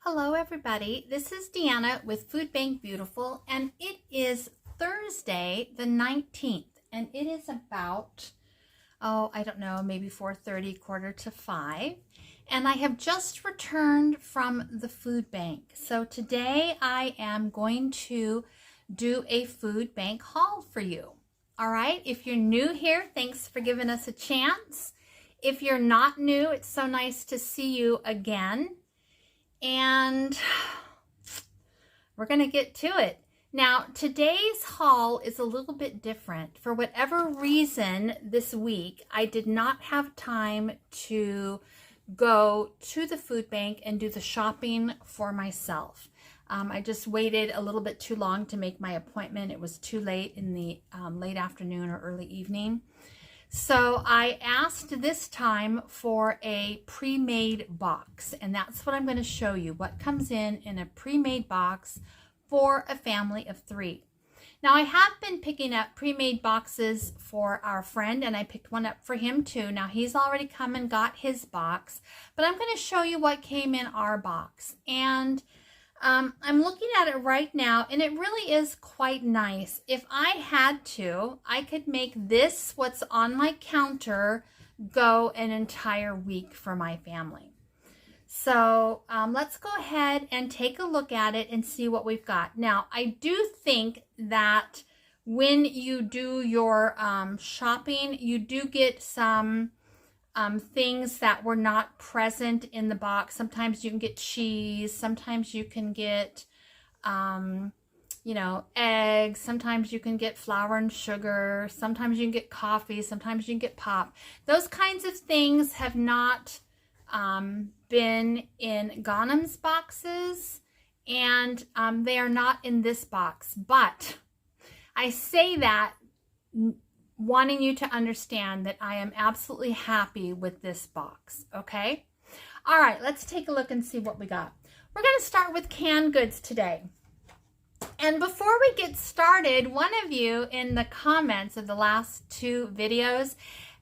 Hello everybody, this is Deanna with Food Bank Beautiful, and it is Thursday the 19th, and it is about, I don't know, maybe 4:30, quarter to 5, and I have just returned from the food bank. So today I am going to do a food bank haul for you. All right, if you're new here, thanks for giving us a chance. If you're not new, it's so nice to see you again. And we're going to get to it. Now, today's haul is a little bit different. For whatever reason this week, I did not have time to go to the food bank and do the shopping for myself. I just waited a little bit too long to make my appointment. It was too late in the late afternoon or early evening. So I asked this time for a pre-made box, and that's what I'm going to show you, what comes in a pre-made box for a family of 3. Now I have been picking up pre-made boxes for our friend, and I picked one up for him too. Now he's already come and got his box, but I'm going to show you what came in our box. And I'm looking at it right now, and it really is quite nice. If I had to, I could make this, what's on my counter, go an entire week for my family. So let's go ahead and take a look at it and see what we've got. Now, I do think that when you do your shopping, you do get some things that were not present in the box. Sometimes you can get cheese, sometimes you can get eggs, sometimes you can get flour and sugar, sometimes you can get coffee, sometimes you can get pop. Those kinds of things have not been in Ghanem's boxes, and they are not in this box. But I say that wanting you to understand that I am absolutely happy with this box, okay? All right, let's take a look and see what we got. We're going to start with canned goods today. And before we get started, one of you in the comments of the last 2 videos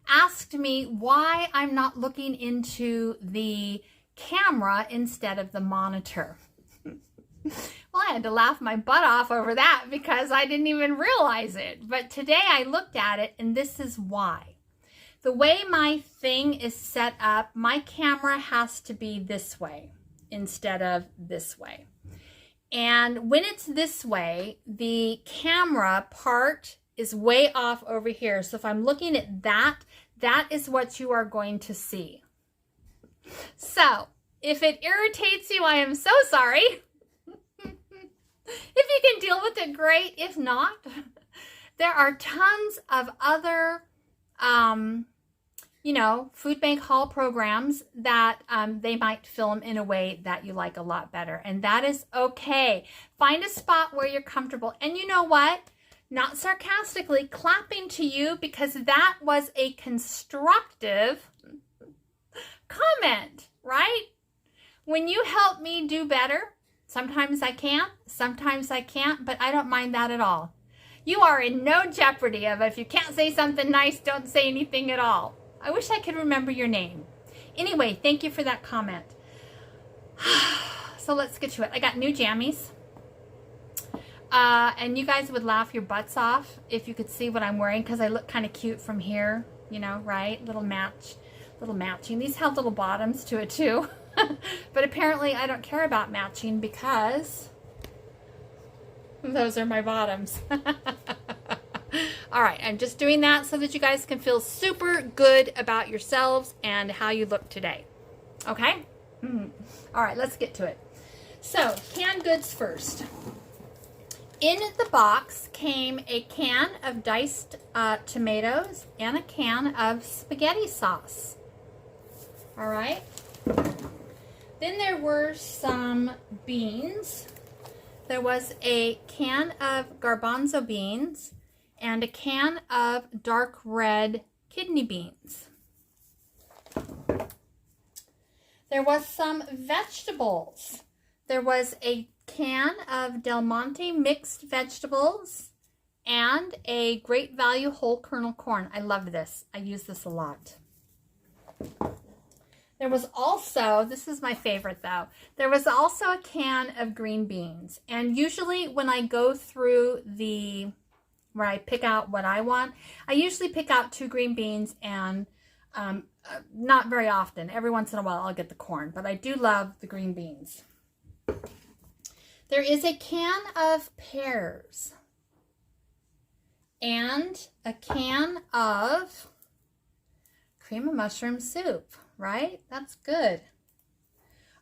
asked me why I'm not looking into the camera instead of the monitor. Well, I had to laugh my butt off over that because I didn't even realize it. But today I looked at it, and this is why. The way my thing is set up, my camera has to be this way instead of this way. And when it's this way, the camera part is way off over here. So if I'm looking at that, that is what you are going to see. So if it irritates you, I am so sorry. If you can deal with it, great. If not, there are tons of other, food bank haul programs that they might film in a way that you like a lot better. And that is okay. Find a spot where you're comfortable. And you know what? Not sarcastically, clapping to you because that was a constructive comment, right? When you help me do better, sometimes I can, sometimes I can't, but I don't mind that at all. You are in no jeopardy of if you can't say something nice, don't say anything at all. I wish I could remember your name. Anyway, thank you for that comment. So let's get to it. I got new jammies. And you guys would laugh your butts off if you could see what I'm wearing because I look kind of cute from here, right? Little matching. These have little bottoms to it too. But apparently I don't care about matching because those are my bottoms. All right, I'm just doing that so that you guys can feel super good about yourselves and how you look today. Okay? All right, let's get to it. So, canned goods first. In the box came a can of diced tomatoes and a can of spaghetti sauce. All right? Then there were some beans. There was a can of garbanzo beans and a can of dark red kidney beans. There was some vegetables. There was a can of Del Monte mixed vegetables and a Great Value whole kernel corn. I love this. I use this a lot. There was also, this is my favorite though, there was also a can of green beans. And usually when I go through where I pick out what I want, I usually pick out 2 green beans and not very often. Every once in a while I'll get the corn, but I do love the green beans. There is a can of pears and a can of cream of mushroom soup, right? That's good.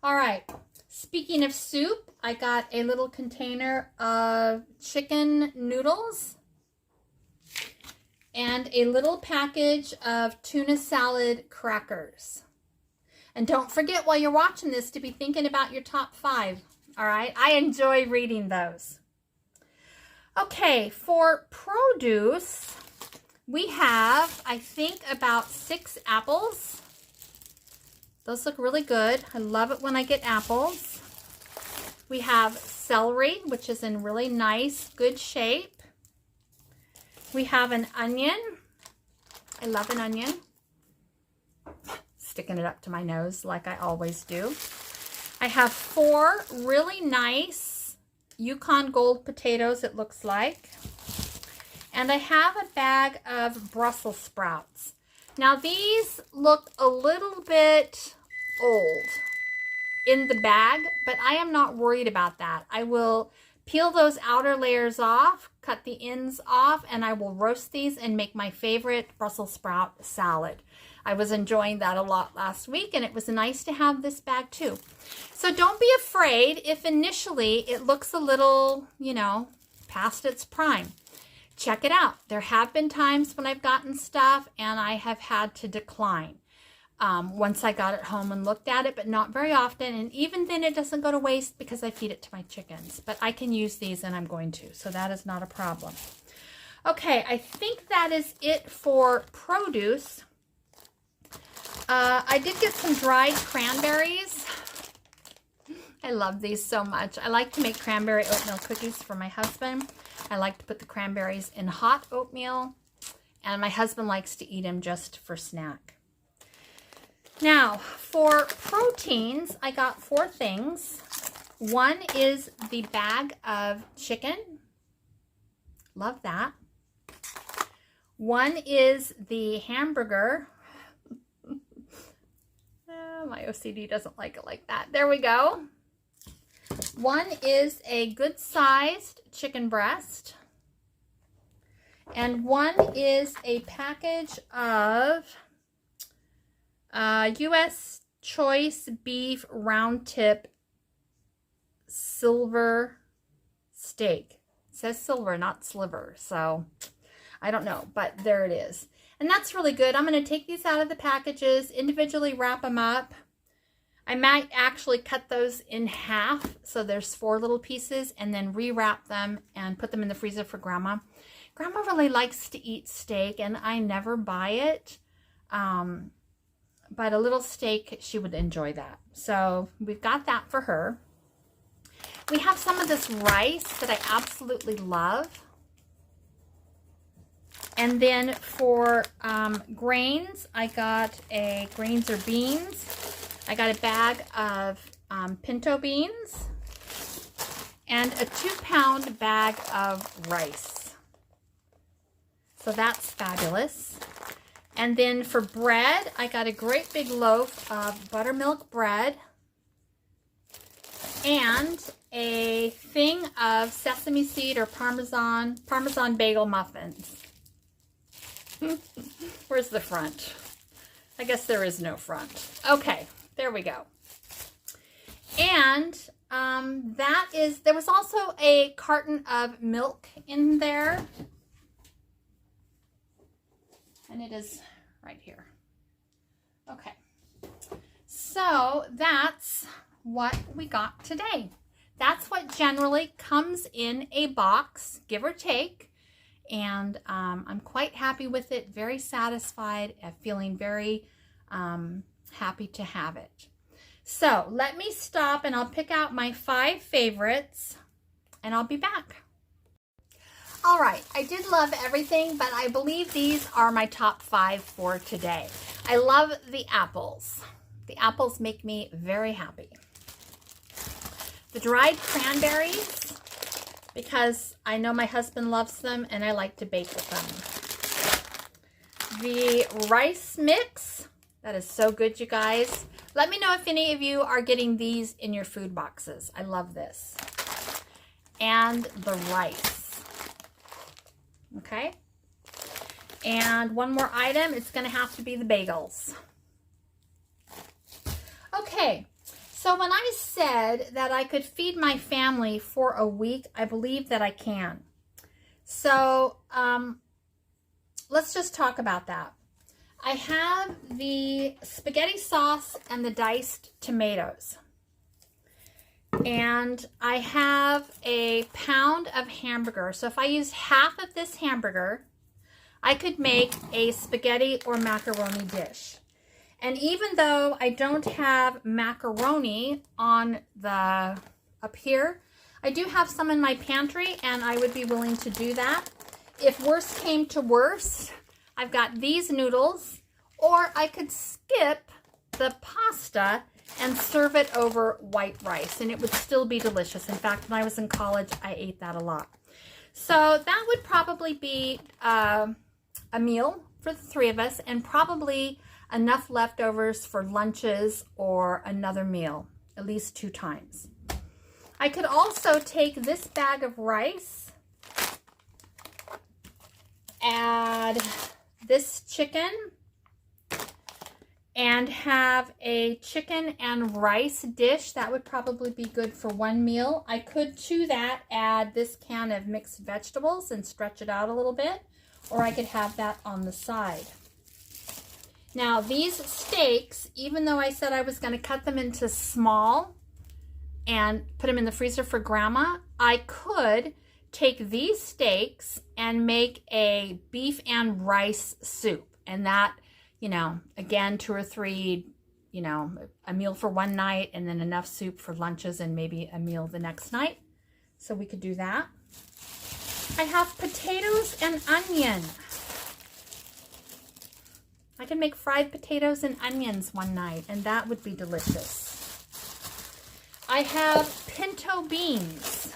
All right, speaking of soup, I got a little container of chicken noodles and a little package of tuna salad crackers. And don't forget while you're watching this to be thinking about your top 5, all right? I enjoy reading those. Okay, for produce, we have, I think, about 6 apples. Those look really good. I love it when I get apples. We have celery, which is in really nice, good shape. We have an onion. I love an onion. Sticking it up to my nose like I always do. I have 4 really nice Yukon Gold potatoes, it looks like. And I have a bag of Brussels sprouts. Now these look a little bit old in the bag, but I am not worried about that. I will peel those outer layers off, cut the ends off, and I will roast these and make my favorite Brussels sprout salad. I was enjoying that a lot last week, and it was nice to have this bag too. So don't be afraid if initially it looks a little, you know, past its prime. Check it out. There have been times when I've gotten stuff and I have had to decline once I got it home and looked at it, but not very often. And even then it doesn't go to waste because I feed it to my chickens. But I can use these and I'm going to, so that is not a problem. Okay, I think that is it for produce. I did get some dried cranberries. I love these so much. I like to make cranberry oatmeal cookies for my husband. I like to put the cranberries in hot oatmeal, and my husband likes to eat them just for snack. Now, for proteins, I got 4 things. One is the bag of chicken. Love that. One is the hamburger. My OCD doesn't like it like that. There we go. One is a good-sized chicken breast. And one is a package of U.S. Choice Beef Round Tip Silver Steak. It says silver, not sliver. So I don't know, but there it is. And that's really good. I'm going to take these out of the packages, individually wrap them up. I might actually cut those in half, so there's 4 little pieces, and then rewrap them and put them in the freezer for Grandma. Grandma really likes to eat steak, and I never buy it. But a little steak, she would enjoy that. So we've got that for her. We have some of this rice that I absolutely love. And then for grains, I got grains or beans. I got a bag of pinto beans and a 2-pound bag of rice. So that's fabulous. And then for bread, I got a great big loaf of buttermilk bread and a thing of sesame seed or parmesan bagel muffins. Where's the front? I guess there is no front. Okay, there we go. And there was also a carton of milk in there. And it is right here. Okay. So that's what we got today. That's what generally comes in a box, give or take. And I'm quite happy with it, very satisfied, feeling very happy to have it. So let me stop and I'll pick out my 5 favorites and I'll be back. All right, I did love everything, but I believe these are my top 5 for today. I love the apples. The apples make me very happy. The dried cranberries, because I know my husband loves them and I like to bake with them. The rice mix, that is so good, you guys. Let me know if any of you are getting these in your food boxes. I love this. And the rice. Okay. And one more item, it's going to have to be the bagels. Okay. So when I said that I could feed my family for a week, I believe that I can. So let's just talk about that. I have the spaghetti sauce and the diced tomatoes. And I have a pound of hamburger. So if I use half of this hamburger, I could make a spaghetti or macaroni dish. And even though I don't have macaroni on the up here, I do have some in my pantry and I would be willing to do that. If worst came to worst, I've got these noodles, or I could skip the pasta and serve it over white rice and it would still be delicious. In fact, when I was in college, I ate that a lot. So that would probably be a meal for the three of us, and probably enough leftovers for lunches or another meal, at least 2 times. I could also take this bag of rice, add this chicken, and have a chicken and rice dish. That would probably be good for 1 meal. I could, to that, add this can of mixed vegetables and stretch it out a little bit, or I could have that on the side. Now, these steaks, even though I said I was going to cut them into small and put them in the freezer for grandma, I could take these steaks and make a beef and rice soup. And that, you know, again, 2 or 3, you know, a meal for 1 night, and then enough soup for lunches and maybe a meal the next night. So we could do that. I have potatoes and onion. I can make fried potatoes and onions 1 night, and that would be delicious. I have pinto beans.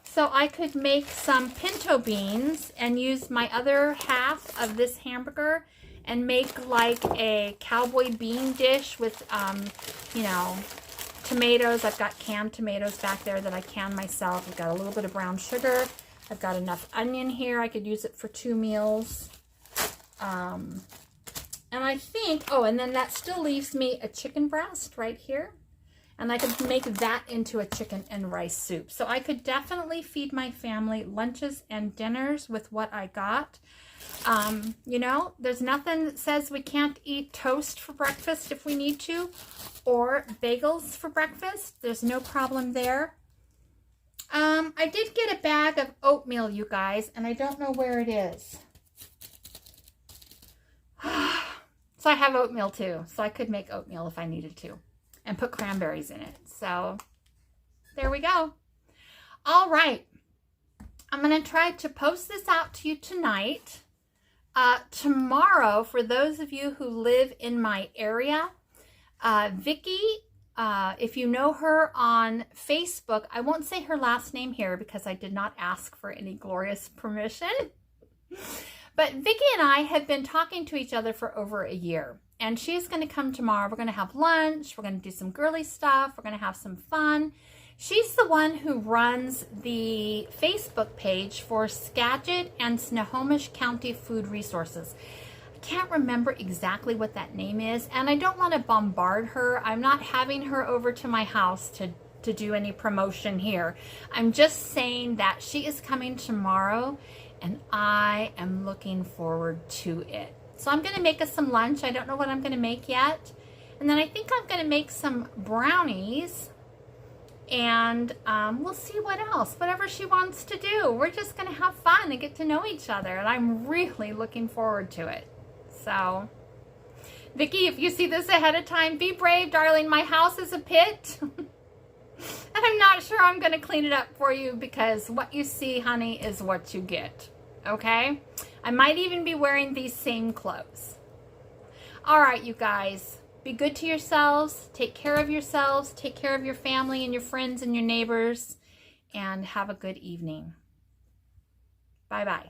So I could make some pinto beans and use my other half of this hamburger and make like a cowboy bean dish with, you know, tomatoes. I've got canned tomatoes back there that I can myself. I've got a little bit of brown sugar. I've got enough onion here. I could use it for 2 meals. And I think, oh, and then that still leaves me a chicken breast right here. And I could make that into a chicken and rice soup. So I could definitely feed my family lunches and dinners with what I got. You know, there's nothing that says we can't eat toast for breakfast if we need to, or bagels for breakfast. There's no problem there. I did get a bag of oatmeal, you guys, and I don't know where it is. So I have oatmeal too, so I could make oatmeal if I needed to and put cranberries in it. So there we go. All right. I'm going to try to post this out to you tonight. Tomorrow, for those of you who live in my area, Vicki, if you know her on Facebook, I won't say her last name here because I did not ask for any glorious permission. But Vicki and I have been talking to each other for over a year. And she's going to come tomorrow. We're going to have lunch. We're going to do some girly stuff. We're going to have some fun. She's the one who runs the Facebook page for Skagit and Snohomish County Food Resources. I can't remember exactly what that name is, and I don't want to bombard her. I'm not having her over to my house to do any promotion here. I'm just saying that she is coming tomorrow, and I am looking forward to it. So I'm going to make us some lunch. I don't know what I'm going to make yet. And then I think I'm going to make some brownies. And we'll see what else. Whatever she wants to do. We're just going to have fun and get to know each other. And I'm really looking forward to it. So, Vicki, if you see this ahead of time, be brave, darling. My house is a pit. And I'm not sure I'm going to clean it up for you because what you see, honey, is what you get. Okay? I might even be wearing these same clothes. All right, you guys. Be good to yourselves. Take care of yourselves. Take care of your family and your friends and your neighbors. And have a good evening. Bye-bye.